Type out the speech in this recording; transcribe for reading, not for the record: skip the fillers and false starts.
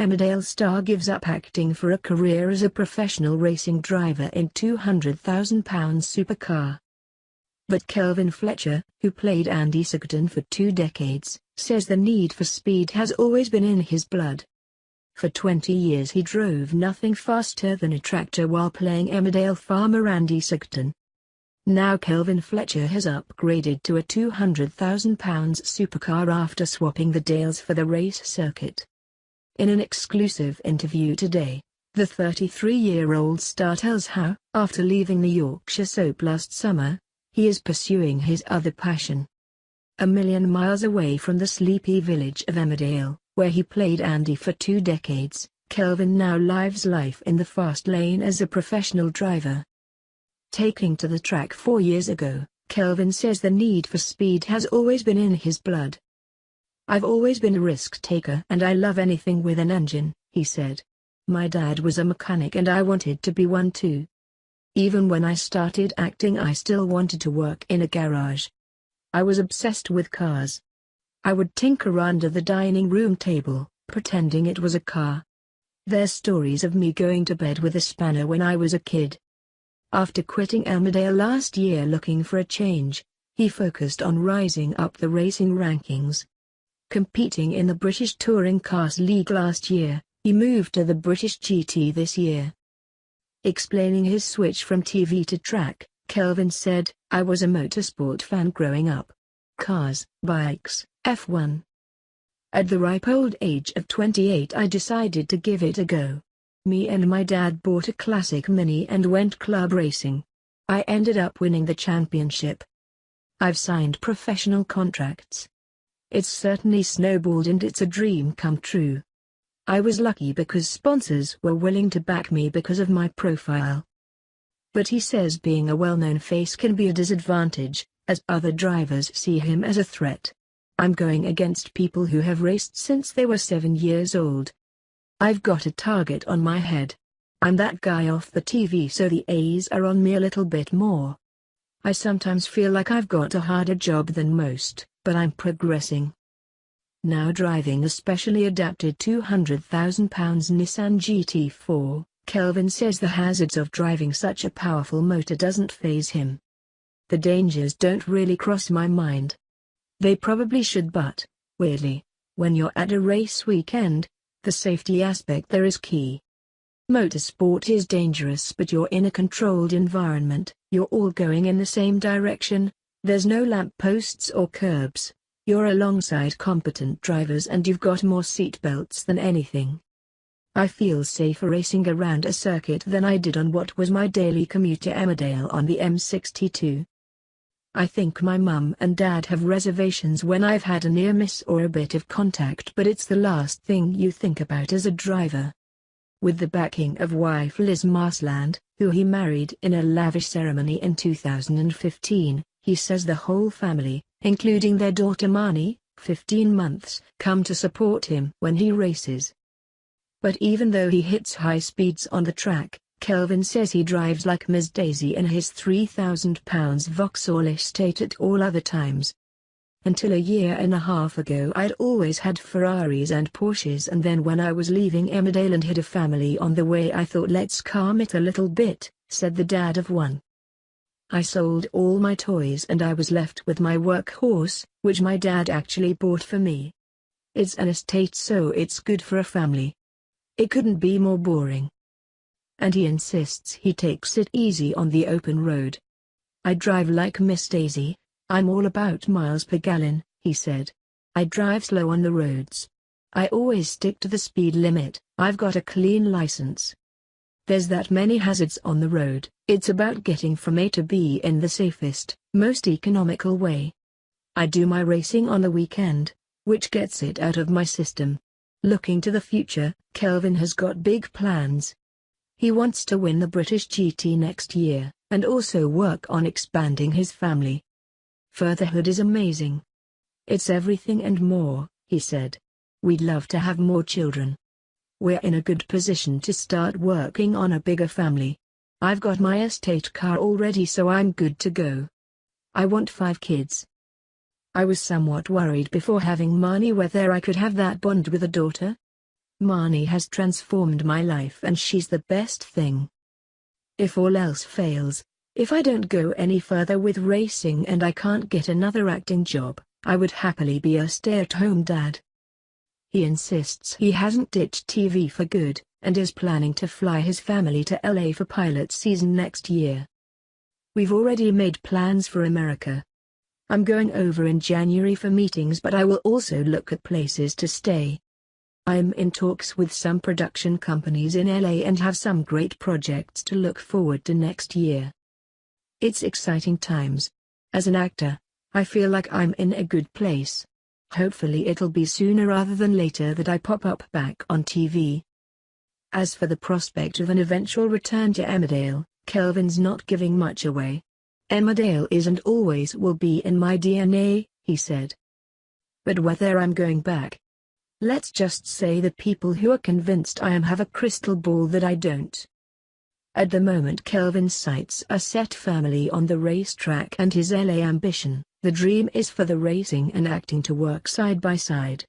Emmerdale star gives up acting for a career as a professional racing driver in £200,000 supercar. But Kelvin Fletcher, who played Andy Sugden for 2 decades, says the need for speed has always been in his blood. For 20 years he drove nothing faster than a tractor while playing Emmerdale farmer Andy Sugden. Now Kelvin Fletcher has upgraded to a £200,000 supercar after swapping the Dales for the race circuit. In an exclusive interview today, the 33-year-old star tells how, after leaving the Yorkshire soap last summer, he is pursuing his other passion. A million miles away from the sleepy village of Emmerdale, where he played Andy for 2 decades, Kelvin now lives life in the fast lane as a professional driver. Taking to the track 4 years ago, Kelvin says the need for speed has always been in his blood. "I've always been a risk taker and I love anything with an engine," he said. "My dad was a mechanic and I wanted to be one too. Even when I started acting I still wanted to work in a garage. I was obsessed with cars. I would tinker under the dining room table, pretending it was a car. There's stories of me going to bed with a spanner when I was a kid." After quitting Emmerdale last year looking for a change, he focused on rising up the racing rankings. Competing in the British Touring Cars League last year, he moved to the British GT this year. Explaining his switch from TV to track, Kelvin said, "I was a motorsport fan growing up. Cars, bikes, F1. At the ripe old age of 28 I decided to give it a go. Me and my dad bought a classic Mini and went club racing. I ended up winning the championship. I've signed professional contracts. It's certainly snowballed and it's a dream come true. I was lucky because sponsors were willing to back me because of my profile." But he says being a well-known face can be a disadvantage, as other drivers see him as a threat. "I'm going against people who have raced since they were 7 years old. I've got a target on my head. I'm that guy off the TV so the A's are on me a little bit more. I sometimes feel like I've got a harder job than most, but I'm progressing." Now driving a specially adapted £200,000 Nissan GT4, Kelvin says the hazards of driving such a powerful motor doesn't faze him. "The dangers don't really cross my mind. They probably should, but, weirdly, when you're at a race weekend, the safety aspect there is key. Motorsport is dangerous but you're in a controlled environment, you're all going in the same direction, there's no lamp posts or curbs, you're alongside competent drivers and you've got more seat belts than anything. I feel safer racing around a circuit than I did on what was my daily commute to Emmerdale on the M62. I think my mum and dad have reservations when I've had a near miss or a bit of contact, but it's the last thing you think about as a driver." With the backing of wife Liz Marsland, who he married in a lavish ceremony in 2015, he says the whole family, including their daughter Marnie, 15 months, come to support him when he races. But even though he hits high speeds on the track, Kelvin says he drives like Ms. Daisy in his £3,000 Vauxhall estate at all other times. "Until a year and a half ago I'd always had Ferraris and Porsches, and then when I was leaving Emmerdale and had a family on the way I thought let's calm it a little bit," said the dad of one. "I sold all my toys and I was left with my workhorse, which my dad actually bought for me. It's an estate so it's good for a family. It couldn't be more boring." And he insists he takes it easy on the open road. "I drive like Miss Daisy, I'm all about miles per gallon," he said. "I drive slow on the roads. I always stick to the speed limit, I've got a clean license. There's that many hazards on the road, it's about getting from A to B in the safest, most economical way. I do my racing on the weekend, which gets it out of my system." Looking to the future, Kelvin has got big plans. He wants to win the British GT next year, and also work on expanding his family. "Fatherhood is amazing. It's everything and more," he said. "We'd love to have more children. We're in a good position to start working on a bigger family. I've got my estate car already so I'm good to go. I want 5 kids. I was somewhat worried before having Marnie whether I could have that bond with a daughter. Marnie has transformed my life and she's the best thing. If all else fails, if I don't go any further with racing and I can't get another acting job, I would happily be a stay-at-home dad. He insists he hasn't ditched TV for good, and is planning to fly his family to LA for pilot season next year. We've already made plans for America. I'm going over in January for meetings, but I will also look at places to stay. I'm in talks with some production companies in LA and have some great projects to look forward to next year. It's exciting times. As an actor, I feel like I'm in a good place. Hopefully it'll be sooner rather than later that I pop up back on TV. As for the prospect of an eventual return to Emmerdale, Kelvin's not giving much away. Emmerdale is and always will be in my DNA, he said. But whether I'm going back? Let's just say the people who are convinced I am have a crystal ball that I don't. At the moment Kelvin's sights are set firmly on the racetrack and his LA ambition. The dream is for the racing and acting to work side by side.